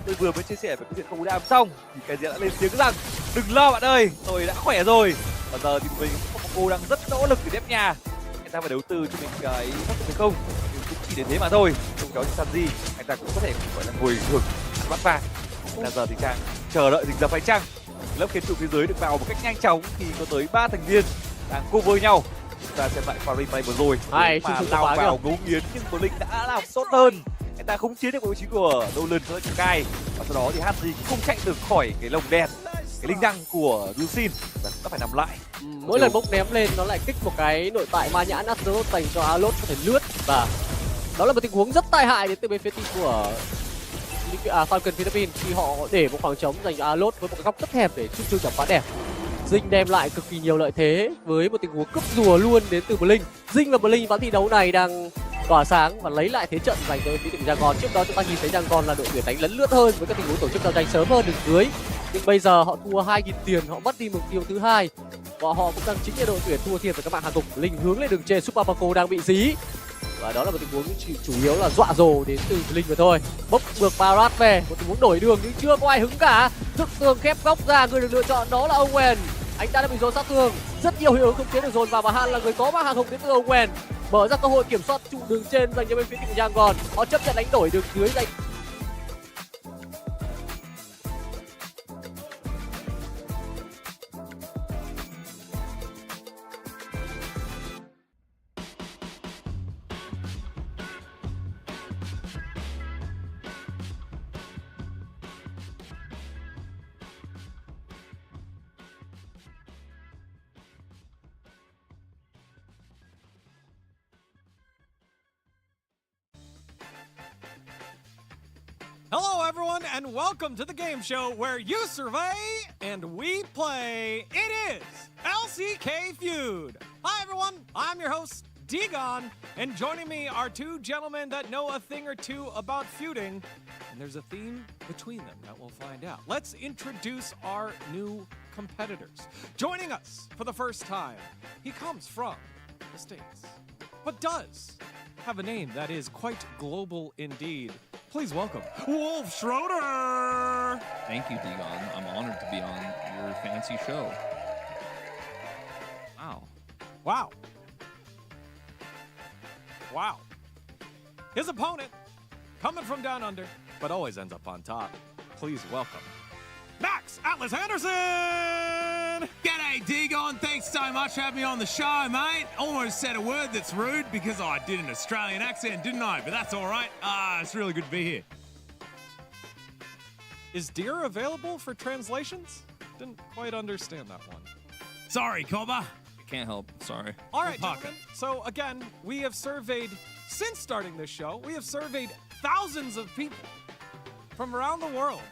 tôi vừa mới chia sẻ về cái chuyện không đam xong thì cái diễn đã lên tiếng rằng đừng lo bạn ơi, tôi đã khỏe rồi. Và giờ thì mình cô đang rất nỗ lực để đép nhà. Anh ta phải đầu tư cho mình cái phát triển không, nhưng cũng chỉ đến thế mà thôi. Trong đó thì Sanji, anh ta cũng có thể gọi là ngồi hưởng ăn bát vàng. Là giờ thì Trang chờ đợi rình rập hay chăng? Lớp kiến trụ phía dưới được vào một cách nhanh chóng khi có tới 3 thành viên đang cover nhau. Chúng ta xem lại pha replay vừa rồi mà lao vào ngấu nghiến nhưng Blink đã làm tốt hơn. Anh ta không chiếm được vị trí của Nolan cho chữ cai, và sau đó thì Haji cũng không chạy được khỏi cái lồng đèn, cái linh đăng của Lusin và cũng đã phải nằm lại. Mỗi lần bốc ném lên nó lại kích một cái nội tại ma nhãn Azeroth dành cho Alot có thể lướt, và đó là một tình huống rất tai hại đến từ bên phía team của Falcon Philippines khi họ để một khoảng trống dành cho Alot với một cái góc rất hẹp để chung chẳng quá đẹp. Dinh đem lại cực kỳ nhiều lợi thế với một tình huống cướp rùa luôn đến từ Blink. Dinh và Blink ván thi đấu này đang tỏa sáng và lấy lại thế trận dành cho phía team Dragon. Trước đó chúng ta nhìn thấy Dragon là đội tuyển đánh lấn lướt hơn với các tình huống tổ chức giao tranh sớm hơn đường dưới. Nhưng bây giờ họ thua 2.000 tiền, họ mất đi mục tiêu thứ hai và họ cũng đang chính là đội tuyển thua thiệt với các bạn hàng cục. Blink hướng lên đường trên, Super Paco đang bị dí. Và đó là một tình huống chủ yếu là dọa dồ đến từ Blink mà thôi. Bốc được Barat về, một tình huống đổi đường nhưng chưa có ai hứng cả. Thức tường khép góc ra, người được lựa chọn đó là Owen. Anh ta đã bị dồn sát thương, rất nhiều hiệu ứng không chế được dồn vào và Han là người có mang hàng hùng đến từ Owen. Mở ra cơ hội kiểm soát trụ đường trên dành cho bên phía team Dragon. Họ chấp nhận đánh đổi đường dưới dành. Hello, everyone, and welcome to the game show where you survey and we play. It is LCK Feud. Hi, everyone. I'm your host, Degon, and joining me are two gentlemen that know a thing or two about feuding, and there's a theme between them that we'll find out. Let's introduce our new competitors. Joining us for the first time, he comes from the States, but does have a name that is quite global indeed. Please welcome Wolf Schroeder. Thank you, Degon. I'm honored to be on your fancy show. Wow. Wow. Wow. His opponent, coming from down under, but always ends up on top. Please welcome Max Atlas Anderson. G'day, Degon. Thanks so much for having me on the show, mate. Almost said a word that's rude because I did an Australian accent, didn't I? But that's all right. It's really good to be here. Is Deer available for translations? Didn't quite understand that one. Sorry, Cobber. Can't help. Sorry. All right, gentlemen. So again, we have surveyed, since starting this show, we have surveyed thousands of people from around the world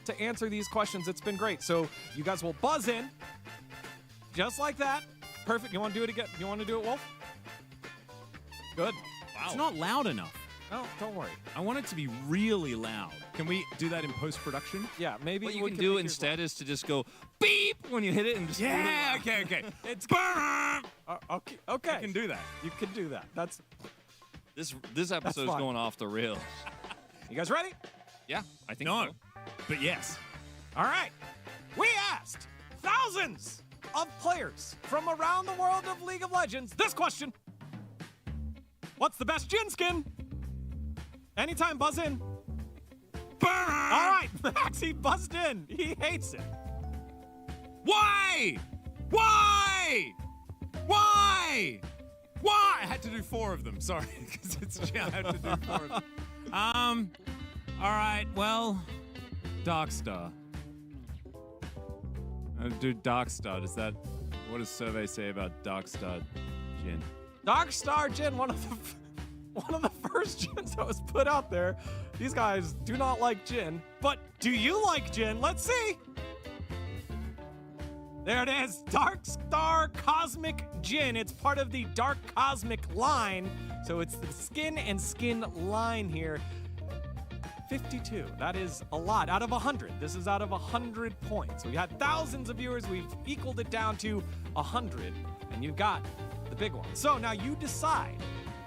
to answer these questions. It's been great. So you guys will buzz in, just like that. Perfect. You want to do it again? You want to do it, Wolf? Good. Wow. It's not loud enough. No, don't worry. I want it to be really loud. Can we do that in post-production? Yeah, maybe What you we can do instead is to just go beep when you hit it and just Yeah, okay. It's okay. Okay. I can do that. You can do that. That's. This episode's fine. going off the rails. You guys ready? Yeah, I think No, so. but yes. All right. We asked thousands of players from around the world of League of Legends this question. What's the best Jhin skin? Anytime, buzz in. All right, Max, he buzzed in. He hates it. Why? Why? Why? Why? I had to do 4 of them. Sorry, because it's I had to do 4 of them. All right. Well, Darkstar. Do Darkstar. What does survey say about Darkstar Jhin? Darkstar Jhin, one of the first Jhins that was put out there. These guys do not like Jhin, but do you like Jhin? Let's see. There it is, Darkstar Cosmic Jhin. It's part of the Dark Cosmic line, so it's the skin and skin line here. 52, that is a lot, out of 100. This is out of 100 points. We had thousands of viewers, we've equaled it down to 100, and you got the big one. So now you decide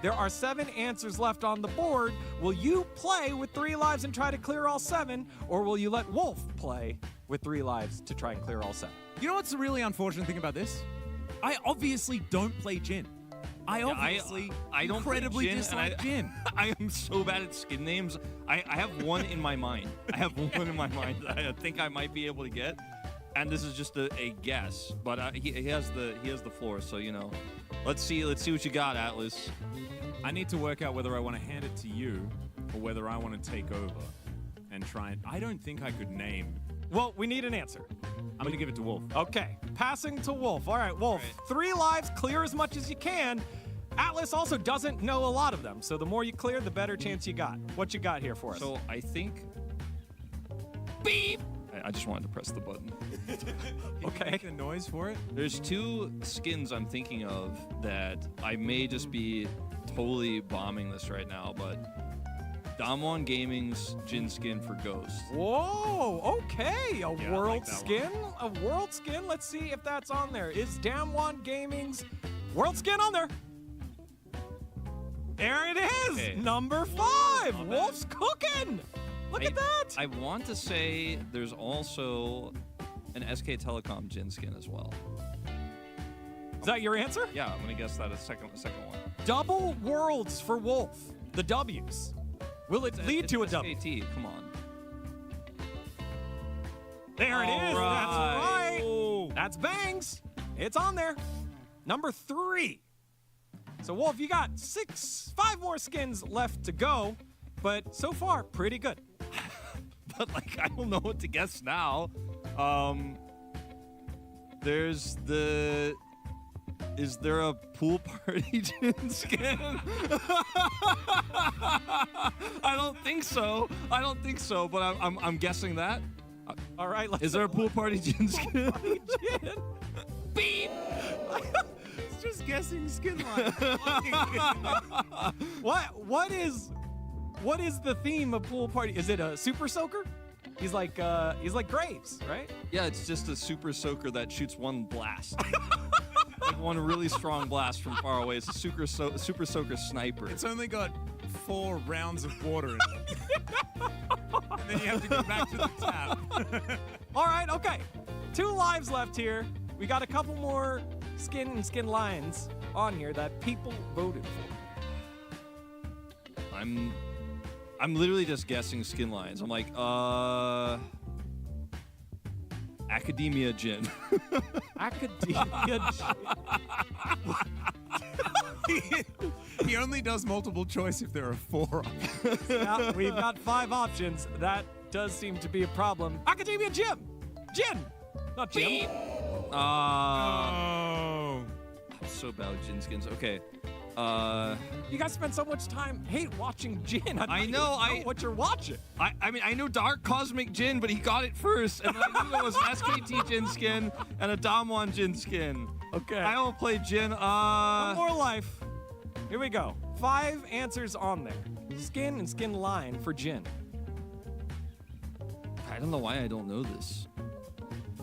There are 7 answers left on the board. Will you play with 3 lives and try to clear all 7, or will you let Wolf play with 3 lives to try and clear all 7? You know what's the really unfortunate thing about this? I obviously don't play Jin. I Yeah, obviously I don't play incredibly Jin, and dislike Jin. I am so bad at skin names. I have one in my mind. I have one in my mind that I think I might be able to get, and this is just a guess. But he has the floor, so you know. Let's see what you got, Atlas. I need to work out whether I want to hand it to you or whether I want to take over and try and. I don't think I could name. Well, we need an answer. I'm gonna give it to Wolf. Okay, passing to Wolf. All right, Wolf, 3 lives, clear as much as you can. Atlas also doesn't know a lot of them, so the more you clear, the better chance you got. What you got here for us? So I think. Beep. I just wanted to press the button. Okay. Make a noise for it. There's 2 skins I'm thinking of that I may just be totally bombing this right now, but Damwon Gaming's Jin skin for Ghost. Whoa, okay, I world like that skin? A world skin? Let's see if that's on there. Is Damwon Gaming's world skin on there? There it is, Okay. number 5. Not bad. Wolf's cooking. Look at that. I want to say there's also an SK Telecom Jin skin as well. Is that your answer? Yeah, I'm gonna guess that a second one. Double worlds for Wolf. The W's. Will it lead to a W? SKT, come on. There it is. That's right. Oh. That's Bangs. It's on there. Number 3. So Wolf, you got 5 more skins left to go, but so far pretty good. But like, I don't know what to guess now. There's the. Is there a pool party Jin skin? I don't think so. But I'm guessing that. All right. Let's Is there a pool party Jin skin? Jin. Beep. It's just guessing skin lines. What is the theme of pool party? Is it a super soaker? He's like Graves, right? Yeah, it's just a super soaker that shoots one blast. Like one really strong blast from far away. It's a super soaker sniper. It's only got 4 rounds of water in it. And then you have to go back to the tap. All right, okay. 2 lives left here. We got a couple more skin and skin lines on here that people voted for. I'm literally just guessing skin lines. I'm like, Academia Jin. Academia. He only does multiple choice if there are 4 options. Yeah, we've got 5 options. That does seem to be a problem. Academia Jin, not Jim. Oh. I'm so bad with Jin skins. Okay. You guys spend so much time watching Jin. I know, what you're watching. I mean, I know Dark Cosmic Jin, but he got it first. And I knew there was an SKT Jin skin and a Damwon Jin skin. Okay. I don't play Jin. One more life. Here we go. 5 answers on there. Skin and skin line for Jin. I don't know why I don't know this.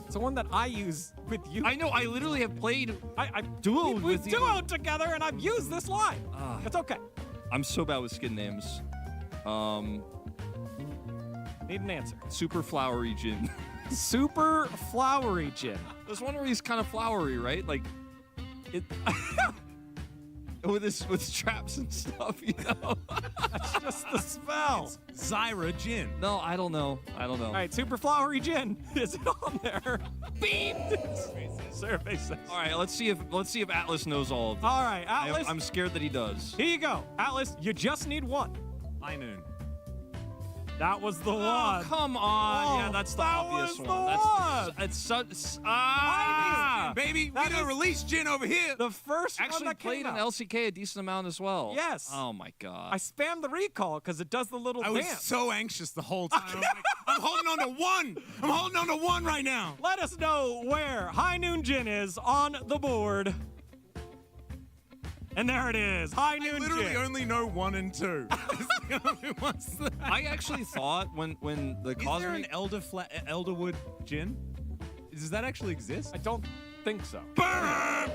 It's the one that I use with you. I know, I literally have played I duo we with you. duoed together, and I've used this line. It's okay. I'm so bad with skin names. Need an answer. Super flowery Jin. Super flowery Jin. There's one where he's kind of flowery, right? Like, it. with traps and stuff, you know. That's just the spell. Zyra Jin. No, I don't know. All right, super flowery Jin. Is it on there? Beep. Survey says. All right, let's see if Atlas knows all of them. All right, Atlas. I'm scared that he does. Here you go, Atlas. You just need 1. High Noon. That was the Oh, one. come on. Oh, Yeah, that's the that obvious was the one. one. It's such. Baby, we That done is released Jin over here. The first one Actually that played came in out. LCK a decent amount as well. Yes. Oh my I god. spammed the recall because it does the little I was dance. so anxious the whole time. I'm, like, I'm holding on to 1. I'm holding on to 1 right now. Let us know where High Noon Jin is on the board. And there it is, High I Noon literally Jin. only know 1 and 2. It's the only ones that- I actually thought when the Is there an Cosmic. Elderwood Jin? Does that actually exist? I don't think so.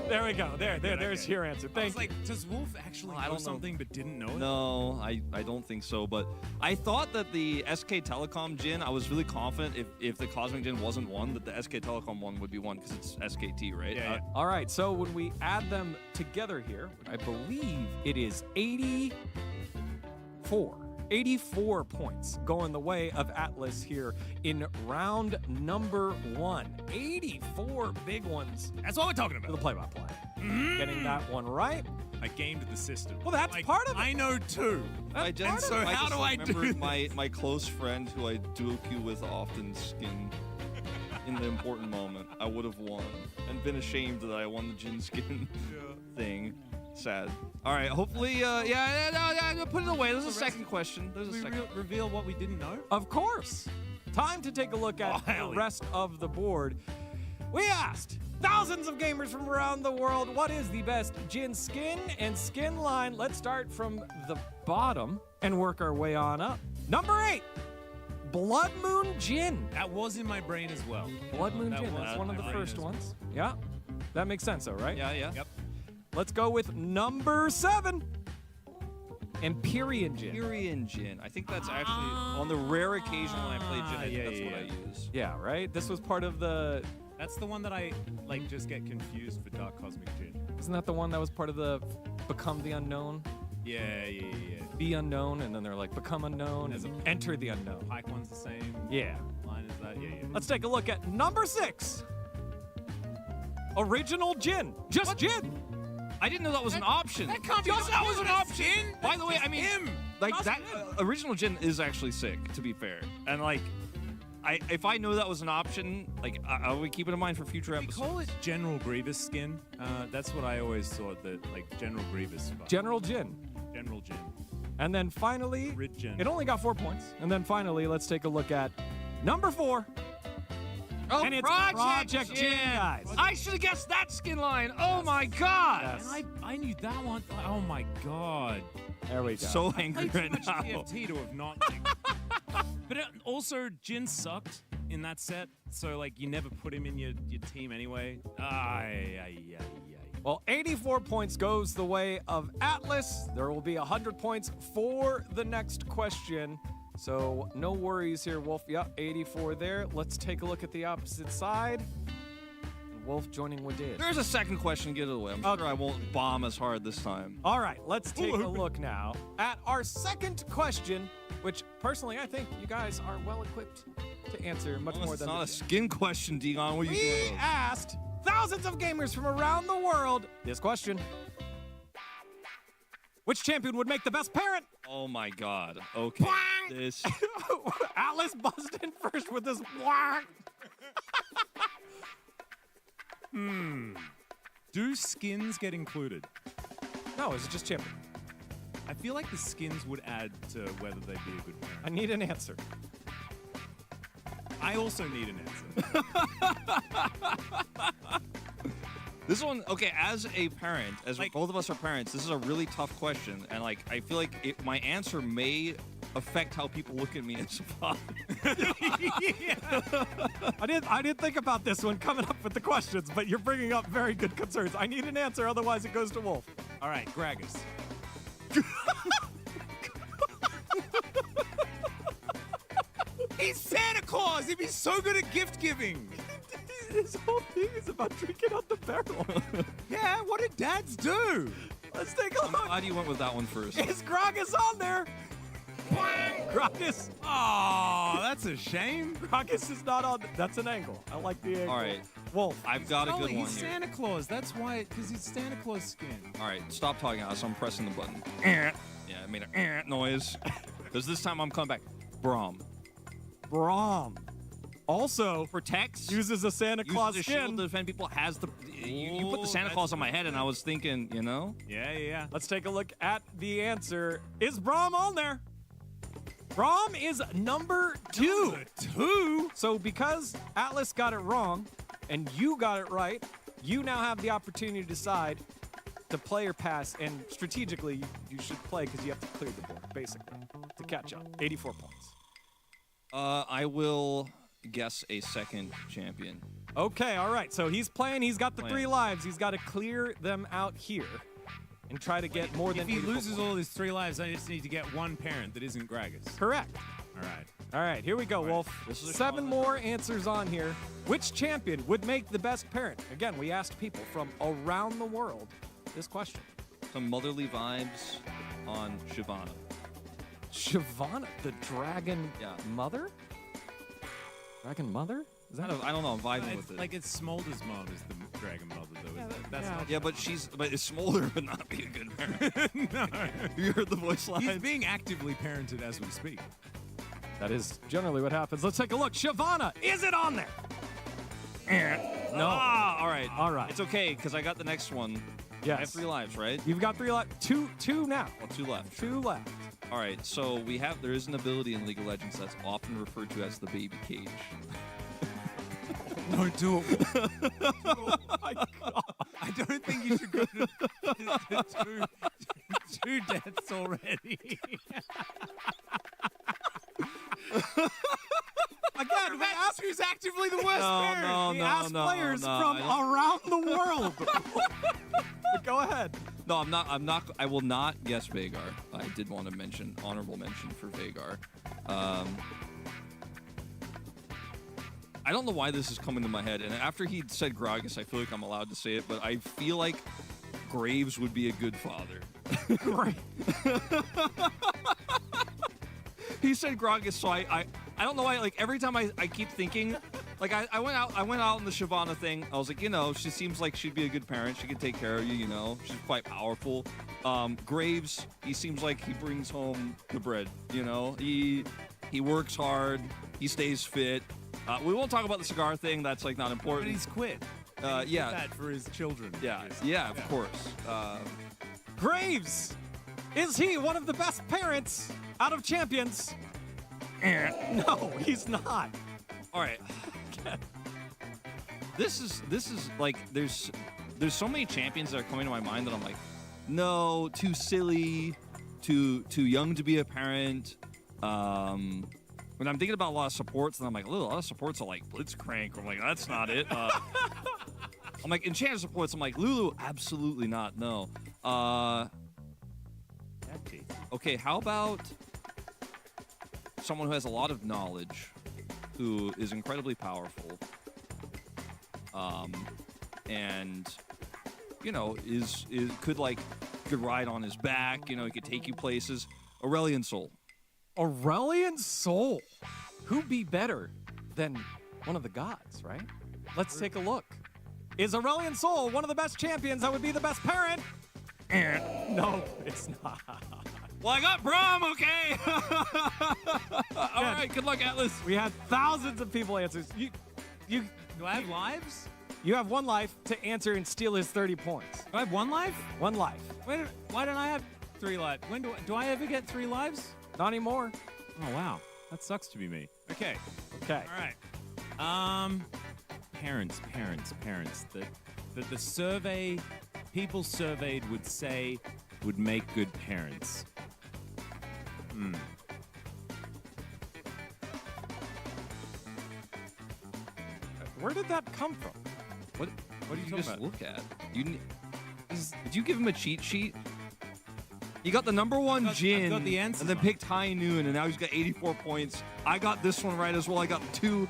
There we go. There's your answer. I Thank was you. like, does Wolf actually Well, I know don't know. something but didn't know it? No, I don't think so. But I thought that the SK Telecom Jin, I was really confident if the Cosmic Jin wasn't one, that the SK Telecom one would be one because it's SKT, right? Yeah, yeah. All right, so when we add them together here, I believe it is 84 points going the way of Atlas here in round number 1. 84 big ones That's what we're talking for the about. play-by-play. Getting that one right. I gamed the system. Well, that's part of it. I know too. I just, So how do I do remember my close friend who I duo queue with often skin in the important moment. I would have won and been ashamed that I won the Jin skin thing. Sad. All right, hopefully, put it away. There's a second question. There's a we second. reveal what we didn't know? Of course. Time to take a look at Oh, hell the yeah. rest of the board. We asked thousands of gamers from around the world, what is the best Jin skin and skin line? Let's start from the bottom and work our way on up. Number 8, Blood Moon Jin. That was in my brain as well. Blood Moon That Jin, was that's in one of my the brain first as well. ones. Yeah, that makes sense though, right? Yeah. Yep. Let's go with number 7, Empyrean Jin. Empyrean Jin. I think that's actually on the rare occasion when I play Jin. I think that's what I use. Yeah, right? This was part of the, That's the one that I like just get confused for Dark Cosmic Jin. isn't that the one that was part of the Become the Unknown? Yeah. Be unknown, and then they're like become unknown, There's and enter the unknown. Pike one's the same Yeah. line as that. Yeah. Let's take a look at number 6. Original Jin. Just Jin. I didn't know that was an option. That can't be Just that was an that's option. Jin. By the way, I mean, him. like Just that him. original Jin is actually sick. To be fair, and like, if I know that was an option, like I would keep it in mind for future We episodes. call it General Grievous skin. That's what I always thought that like General Grievous. General Jin. General Jin. And then finally, Rid Jin. it only got 4 points. And then finally, let's take a look at number 4. Oh, And it's Project Jin, guys. I should have guessed that skin line. Oh my god. Yes. And I knew that one. Oh my god. There we go. So angry Played too right much now. TFT to have not. But also, Jin sucked in that set, so like you never put him in your team anyway. Well, 84 points goes the way of Atlas. There will be 100 points for the next question. So no worries here, Wolf. Yep, 84 there. Let's take a look at the opposite side. And Wolf joining Wadid. There's a second question. Get it away. I'm sure I won't bomb as hard this time. All right, let's take a look now at our second question, which personally I think you guys are well equipped to answer much more It's than not a the- skin question, Dion. What are you We doing? asked thousands of gamers from around the world this question. Which champion would make the best parent? Oh my god. Okay. Bwang! This. Atlas buzzed in first with this. Bwang! Do skins get included? No, is it just champion? I feel like the skins would add to whether they'd be a good parent. I need an answer. I also need an answer. This one, okay, as a parent, as Like- both of us are parents, this is a really tough question. And, like, I feel like my answer may affect how people look at me as a father. I didn't think about this one coming up with the questions, but you're bringing up very good concerns. I need an answer, otherwise it goes to Wolf. All right, Gragas. He's Santa Claus. He'd be so good at gift giving. This whole thing is about drinking out the barrel. Yeah, what did dads do? Let's take a I'm look. glad you went with that one first. Is Gragas on there? Gragas. Oh, that's a shame. Gragas is not on. That's an angle. I like the angle. All right, Wolf. I've got a good Sully, one he's here. Santa Claus. That's why, because he's Santa Claus skin. All right, stop talking, Alice. I'm pressing the button. Yeah, I made a noise. Because this time I'm coming back. Braum. Braum. Also Protects. uses a Santa Claus uses the shield skin. to defend people. Has the. You put the Ooh, Santa that's Claus on my head, and I was thinking, you know. Yeah. Let's take a look at the answer. Is Braum on there? Braum is number 2. Two? So because Atlas got it wrong and you got it right, you now have the opportunity to decide to play or pass. And strategically, you should play because you have to clear the board, basically, to catch up. 84 points. I will guess a second champion. Okay, all right. So he's playing. He's got the Playing. 3 lives. He's got to clear them out here and try to get more than If he 84 loses points. all his 3 lives, I just need to get one parent that isn't Gragas. Correct. All right. All right, here we go, Wolf. This is a 7 challenge. more answers on here. Which champion would make the best parent? Again, we asked people from around the world this question. Some motherly vibes on Shyvana. Shyvana, the dragon Yeah. mother? Dragon mother? Is that I don't know. I'm vibing with It's it. like it's Smolder's mom is the dragon mother, though. Isn't it? That's not. Yeah, but it's Smolder would not be a good parent. No. You heard the voice He's lines? being actively parented as we speak. That is generally what happens. Let's take a look. Shyvana, is it on there? No. Ah, all right. All right. It's okay, because I got the next one. Yes. I have 3 lives, right? You've got 3 lives. Two now. Well, 2 left. 2 left. All right, so there is an ability in League of Legends that's often referred to as the baby cage. Don't do it. I don't think you should go to two deaths already. Again, we asked who's actively the worst parent. No, we no, asked no, players no, from I don't- around the world. Go ahead. No, I'm not. I will not guess Veigar. I did want to mention honorable mention for Veigar. I don't know why this is coming to my head, and after he said Gragas, I feel like I'm allowed to say it, but I feel like Graves would be a good father. Right. He said Gragas, so I don't know why. Like every time I keep thinking, like I went out in the Shyvana thing. I was like, she seems like she'd be a good parent. She could take care of you. She's quite powerful. Graves, he seems like he brings home the bread. He works hard. He stays fit. We won't talk about the cigar thing. That's like not But important. he's quit. Yeah, That for his children. yeah, of course. Graves, is he one of the best parents out of champions? No, he's not. All right. This is like there's so many champions that are coming to my mind that I'm like, no, too silly, too young to be a parent. When I'm thinking about a lot of supports, and I'm like, a lot of supports are like Blitzcrank. I'm like, that's not it. I'm like, enchanted supports. I'm like, Lulu, absolutely not. No. Okay, how about someone who has a lot of knowledge, who is incredibly powerful, and could ride on his back. He could take you places. Aurelion Sol. Aurelion Sol. Who'd be better than one of the gods, right? Let's take a look. Is Aurelion Sol one of the best champions that would be the best parent? No, it's not. Well, I got Braum, okay? All right, good luck, Atlas. We had thousands of people answer. You Do I have lives? have 1 life to answer and steal his 30 points. Do I have 1 life? 1 life. Why don't I have 3 lives? When do I ever get 3 lives? Not anymore. Oh wow, that sucks to be me. Okay. Okay. All right. Parents. The survey, people surveyed would say would make good parents. Where did that come from? What did you talking just about? look at? Did you give him a cheat sheet? He got the number 1 Jin, I've got the answers and then on picked High Noon, and now he's got 84 points. I got this one right as well. I got 2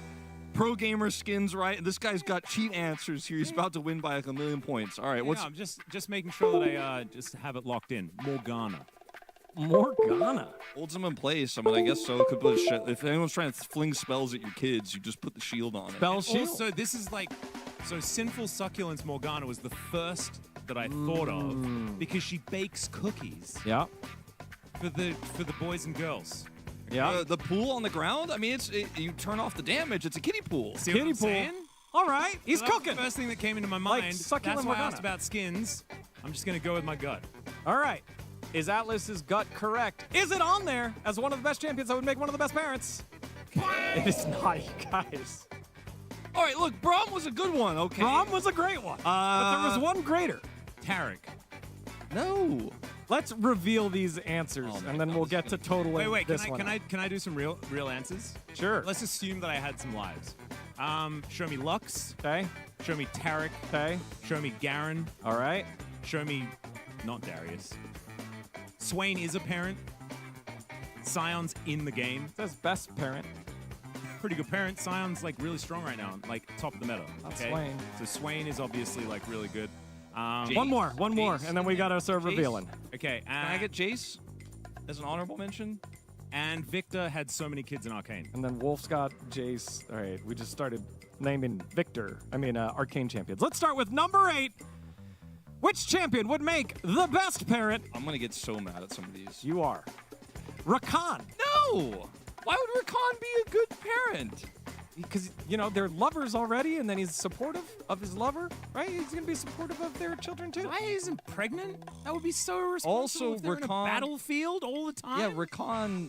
pro gamer skins right, and this guy's got cheat answers here. He's about to win by like 1,000,000 points. All right, Yeah, I'm just making sure that I just have it locked in. Morgana. Morgana. holds him in place? I mean, I guess so. Could put if anyone's trying to fling spells at your kids, you just put the shield on it. Spell shield. Also, this is like, so Sinful Succulence Morgana was the first that I thought of because she bakes cookies Yeah. for the boys and girls. Yeah. The pool on the ground. I mean, you turn off the damage. It's a kiddie pool. See what Kiddie I'm pool. saying? All right. He's So that was cooking. the first thing that came into my Like mind. succulent That's why I Morgana. asked about skins. I'm just gonna go with my gut. All right. Is Atlas's gut correct? Is it on there as one of the best champions that would make one of the best parents? It is not, you guys. All right, look, Braum was a good one. Okay. Braum was a great one, but there was one greater. Tarek. No. Let's reveal these answers, Oh my and then God, we'll this get is to totaling Wait, this can one. I do some real answers? Sure. Let's assume that I had some lives. Show me Lux. Okay. Show me Tarek. Okay. Show me Garen. All right. Show me not Darius. Swain is a parent. Scion's in the game. Says best parent. Pretty good parent. Scion's like really strong right now, like top of the meta. That's Okay? Swain. So Swain is obviously like really good. One more, and then we gotta start Jace. revealing. Okay, Can I get Jace as an honorable mention? and Victor had so many kids in Arcane. And then Wolf's got Jace. All right, we just started naming Arcane champions. Let's start with number 8. Which champion would make the best parent? I'm gonna get so mad at some of these. You are. Rakan. No! Why would Rakan be a good parent? Because, they're lovers already, and then he's supportive of his lover, right? He's going to be supportive of their children, too. Why isn't pregnant? That would be so irresponsible. Also, if they're in a Rakan- battlefield all the time. Yeah, Rakan.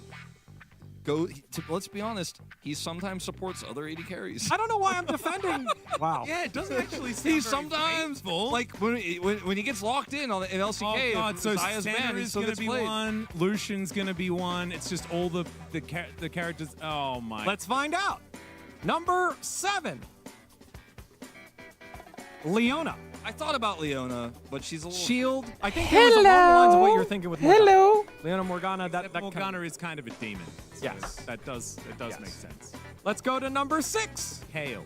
Let's be honest, he sometimes supports other AD carries. I don't know why I'm defending. Wow. Yeah, it doesn't actually sound He very sometimes, faithful. like when he gets locked in in LCK, Oh God! So Zaya's ban, he Sandra's still gonna gets be played. one. Lucian's gonna be one. It's just all the characters. Oh my! Let's find out. Number 7. Leona. I thought about Leona, but she's a little. Shield. I think that was along the lines of what you're thinking with Morgana. Hello. Leona Morgana. That Morgana is kind of a demon. So Yes. that does Yes. make sense. Let's go to number 6. Hail.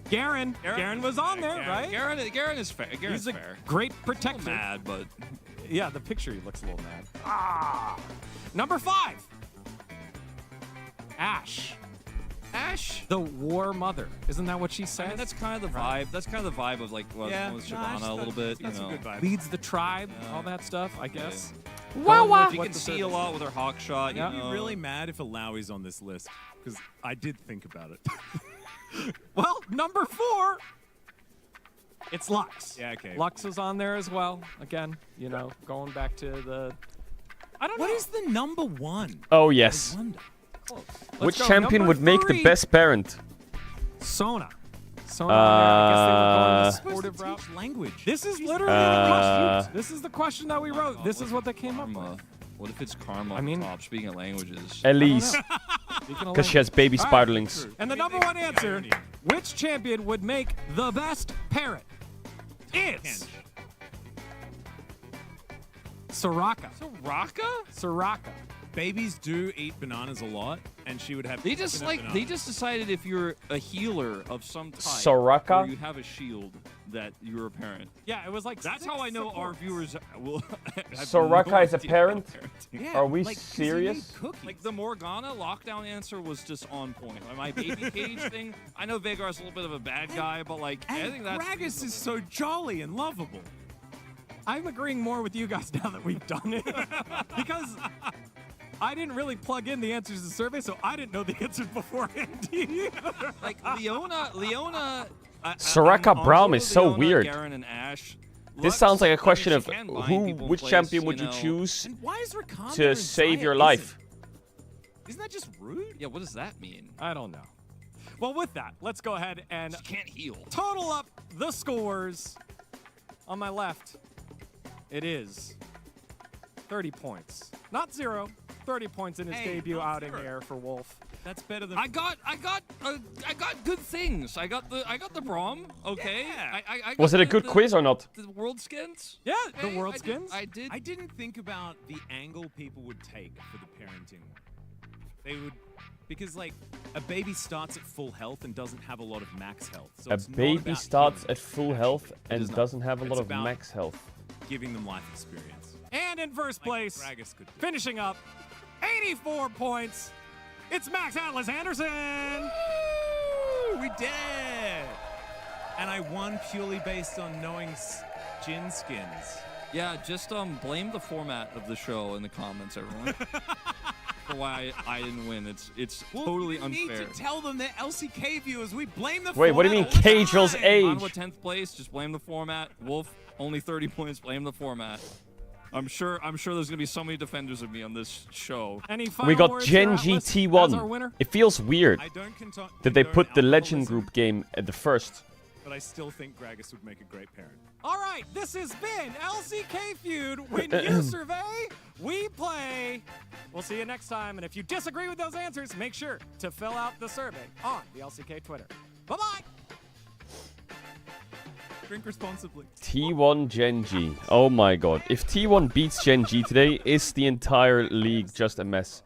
Garen. Garen was on there, Garen. right? Garen is fair. Garen's He's a fair. great I'm protector. mad, but Yeah, the picture he looks a little mad. Number 5. Ashe. Ash. The War Mother. Isn't that what she says? I mean, that's kind of the vibe. That's kind of the vibe of like what with Shyvana a little bit. That's a good vibe. Leads the tribe, Yeah. all that stuff, I guess. Wow. She What can the see a service- lot with her hawk shot. Yeah. You I'd know. be really mad if Alawi's on this list because I did think about it. Well, number 4. It's Lux. Yeah, okay. Lux was on there as well. Again, going back to the. I don't know. What is the number 1? Oh, yes. I wonder. Which go, champion number would make the 3. best parent? Sona. Sona. I guess they were going the Supposed to supportive route. teach language. This is literally the question. This is the question that we wrote. This is what they came up Karma. with. What if it's Karma? I mean- top? Speaking of languages. Elise, Speaking of because she has baby All right. spiderlings. And the number 1 answer, which champion would make the best parent? Is Soraka. Soraka. Babies do eat bananas a lot, and she would have. They just infinite they bananas. just decided if you're a healer of some type, Soraka? or you have a shield, that you're a parent. Yeah, it was like That's 6 how I know our supports. viewers will. have Soraka no is a idea parent? about parenting. Yeah, Are we like, 'cause you serious? need cookies. Like the Morgana lockdown answer was just on point. Like, my baby cage thing. I know Vagar's a little bit of a bad guy, but like I and think that's Gragas is reasonable. so jolly and lovable. I'm agreeing more with you guys now that we've done it. Because I didn't really plug in the answers to the survey, so I didn't know the answers beforehand. like Leona. Soraka I'm Braum also is so Leona, weird. Garen and Ash. This Lux, sounds like I a mean, question she of can bind people in which place, champion would you know. choose And why is Rakan to there and save Zaya your isn't? life? Isn't that just rude? Yeah, what does that mean? I don't know. Well, with that, let's go ahead and She can't heal. total up the scores. On my left, it is 30 points. Not 0. 30 points in his Hey, debut not outing 0. there for Wolf. That's better than. I got good things. I got the Braum. Okay. Yeah. I got Was it a the- good the- quiz or not? The world skins. Yeah, the Hey, world I did- skins. I did. I didn't think about the angle people would take for the parenting one. They would, because like a baby starts at full health and doesn't have a lot of max health. So A it's not baby about starts healing, at full health and is not. doesn't have a It's lot of about- max health. giving them life experience. And in first Like place, Gragas could do. finishing up, 84 points, it's Max Atlas Anderson. Woo! We did it! And I won purely based on knowing Jin skins. Yeah, just blame the format of the show in the comments, everyone. For why I didn't win. It's totally you unfair. need to tell them that LCK viewers, we blame the Wait, what do you mean format all the Cagel's time. age? Onwa 10th place, just blame the format. Wolf, only 30 points, blame the format. I'm sure there's gonna be so many defenders of me on this show. Any final We got words Gen for Atlas as our T1. winner? It feels weird I don't that they put the condone Legend alcoholism, Group game at the first. but I still think Gragas would make a great parent. All right, this has been LCK Feud. When you survey, we play. We'll We'll see you next time. And if you disagree with those answers, make sure to fill out the survey on the LCK Twitter. Bye-bye. Drink responsibly. T1 Genji. Oh my god. If T1 beats Genji today, is the entire league just a mess?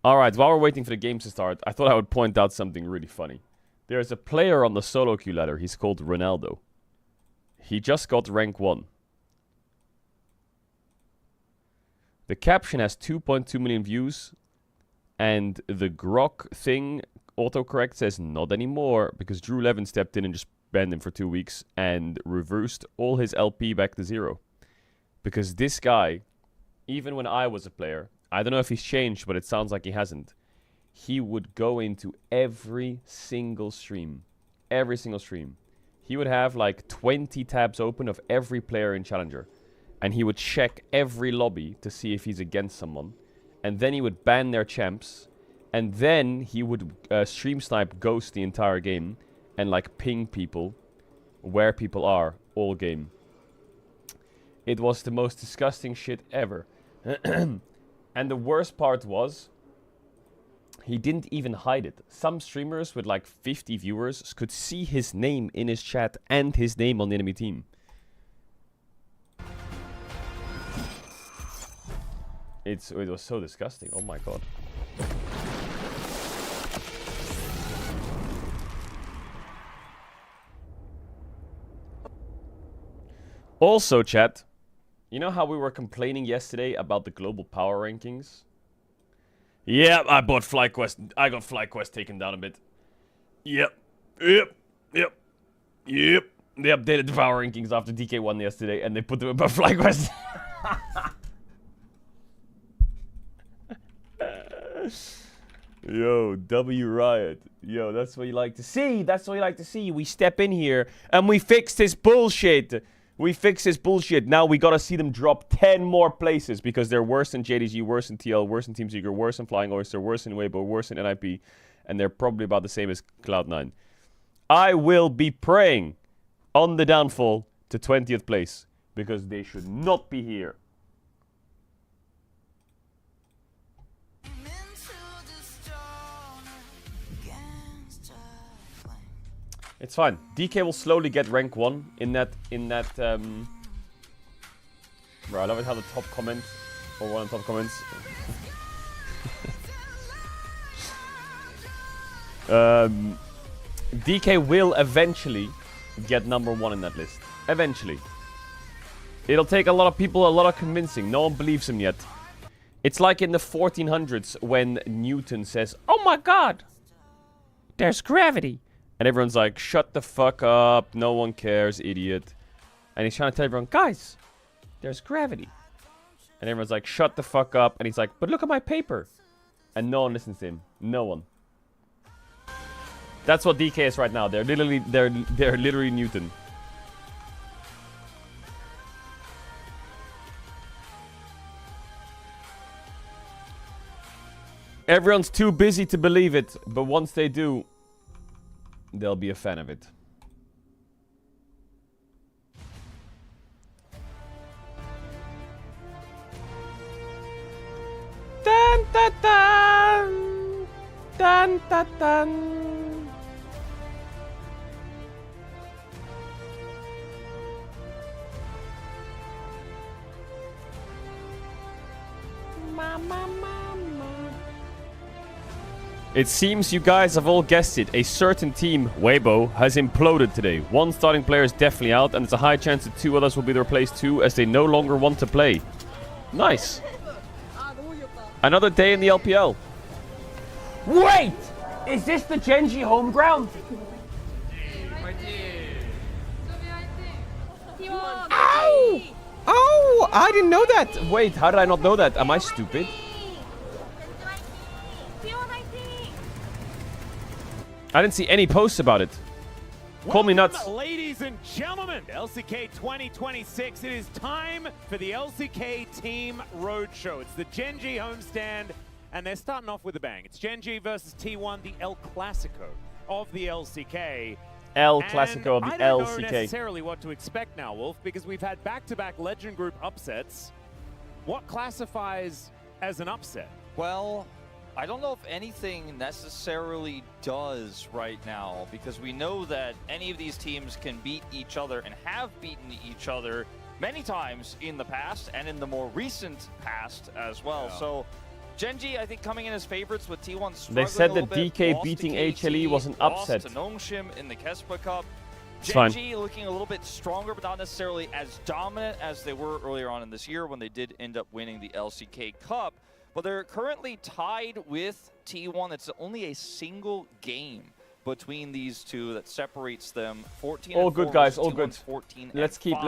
Alright, while we're waiting for the games to start, I thought I would point out something really funny. There's a player on the solo queue ladder. He's called Ronaldo. He just got rank 1. The caption has 2.2 million views. And the grok thing, autocorrect, says not anymore. Because Drew Levin stepped in and just banned him for 2 weeks. And reversed all his LP back to 0. Because this guy, even when I was a player, I don't know if he's changed, but it sounds like he hasn't. He would go into every single stream. Every single stream. He would have like 20 tabs open of every player in Challenger. And he would check every lobby to see if he's against someone. And then he would ban their champs. And then he would stream snipe ghost the entire game. And like ping people where people are all game. It was the most disgusting shit ever. And the worst part was, he didn't even hide it. Some streamers with like 50 viewers could see his name in his chat and his name on the enemy team. It was so disgusting. Oh my god. Also, chat, you know how we were complaining yesterday about the global power rankings? Yeah, I bought FlyQuest. I got FlyQuest taken down a bit. Yep. They updated the power rankings after DK1 yesterday, and they put them above FlyQuest. Yo, W Riot. Yo, that's what you like to see. That's what you like to see. We step in here, and we fix this bullshit. We fix this bullshit. Now we gotta see them drop 10 more places because they're worse than JDG, worse than TL, worse than TeamSeeker, worse than Flying Oyster, worse than Weibo, worse than NIP, and they're probably about the same as Cloud9. I will be praying on the downfall to 20th place because they should not be here. It's fine. DK will slowly get rank 1 in that Bro, I love it how the top comment, or one of the top comments. DK will eventually get number 1 in that list. Eventually. It'll take a lot of people, a lot of convincing. No one believes him yet. It's like in the 1400s when Newton says, "Oh my god, there's gravity." And everyone's like, "Shut the fuck up. No one cares, idiot." And he's trying to tell everyone, "Guys, there's gravity." And everyone's like, "Shut the fuck up." And he's like, "But look at my paper." And no one listens to him. No one. That's what DK is right now. They're literally Newton. Everyone's too busy to believe it, but once they do, they'll be a fan of it. Dun dun dun! Dun dun dun! Mama, mama. It seems you guys have all guessed it. A certain team, Weibo, has imploded today. One starting player is definitely out, and there's a high chance that 2 others will be replaced too, as they no longer want to play. Nice. Another day in the LPL. Wait! Is this the Genji home ground? Ow! Oh, I didn't know that. Wait, how did I not know that? Am I stupid? I didn't see any posts about it. Call me nuts. Ladies and gentlemen, LCK 2026, it is time for the LCK Team Roadshow. It's the Genji homestand, and they're starting off with a bang. It's Genji versus T1, the El Clasico of the LCK. El Clasico of the I don't LCK. know necessarily what to expect now, Wolf, because we've had back-to-back Legend Group upsets. What classifies as an upset? Well, I don't know if anything necessarily does right now, because we know that any of these teams can beat each other and have beaten each other many times in the past and in the more recent past as well. So Genji, I think, coming in as favorites with T1 struggling They said a that little bit, DK lost to beating KT, HLE was an upset. Lost to Nongshim in the Kespa Cup. It's fine. Genji looking a little bit stronger, but not necessarily as dominant as they were earlier on in this year when they did end up winning the LCK Cup. But they're currently tied with T1. It's only a single game between these two that separates them. 14 All and good, 4 guys, versus all T1's good. 14 Let's and keep. 5.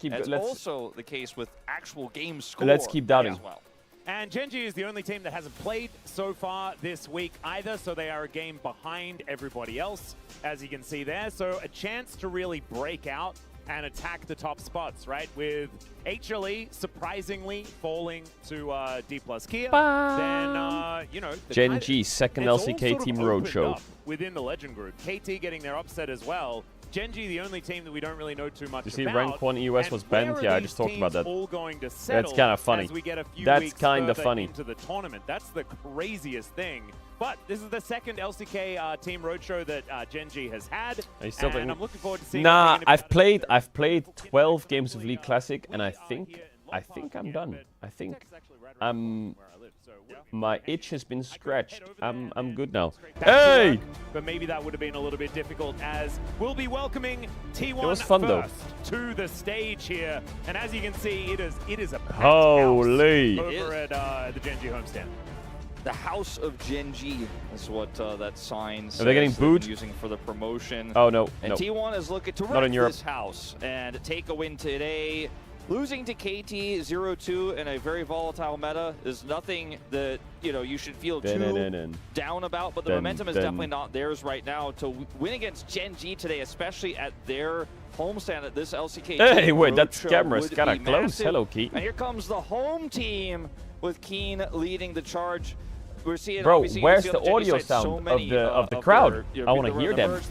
And it's also the case with actual game score. Let's keep doubting. As well. And Genji is the only team that hasn't played so far this week either, so they are a game behind everybody else, as you can see there. So a chance to really break out and attack the top spots, right? With HLE surprisingly falling to D+ Kia, then, you know... Genji, second LCK Team Roadshow. Within the Legend group. KT getting their upset as well. Genji, the only team that we don't really know too much You see, about. rank 1 EUS was banned? Yeah, I just talked about that. All going to That's kind of funny. as we get a few That's weeks kind of further funny. into the tournament. That's the craziest thing. But this is the second LCK Team Roadshow that Genji has had, and I'm looking forward to seeing. Nah, I've played 12 games of League Classic, and I think I'm done. I think my itch has been scratched. I'm good now. Hey! But maybe that would have been a little bit difficult, as we'll be welcoming T1 It was fun, though. first to the stage here, and as you can see, it is a packed Holy! house over at the Genji homestand. The House of Genji is what that sign says. Are they getting booed? Using for the promotion. Oh, no. And No. T1 is looking to Not in wreck Europe. this house and take a win today. Losing to KT 0-2 in a very volatile meta is nothing that you should feel too down about, but the momentum is definitely not theirs right now. To win against Genji today, especially at their homestand at this LCK. Hey, wait, that Roadshow camera's would kind of be close. massive. Hello, Key. And here comes the home team with Keen leading the charge. We're seeing, Bro, obviously, where's you the see on Genji audio side so sound many, of the crowd? their, I want to the hear them. members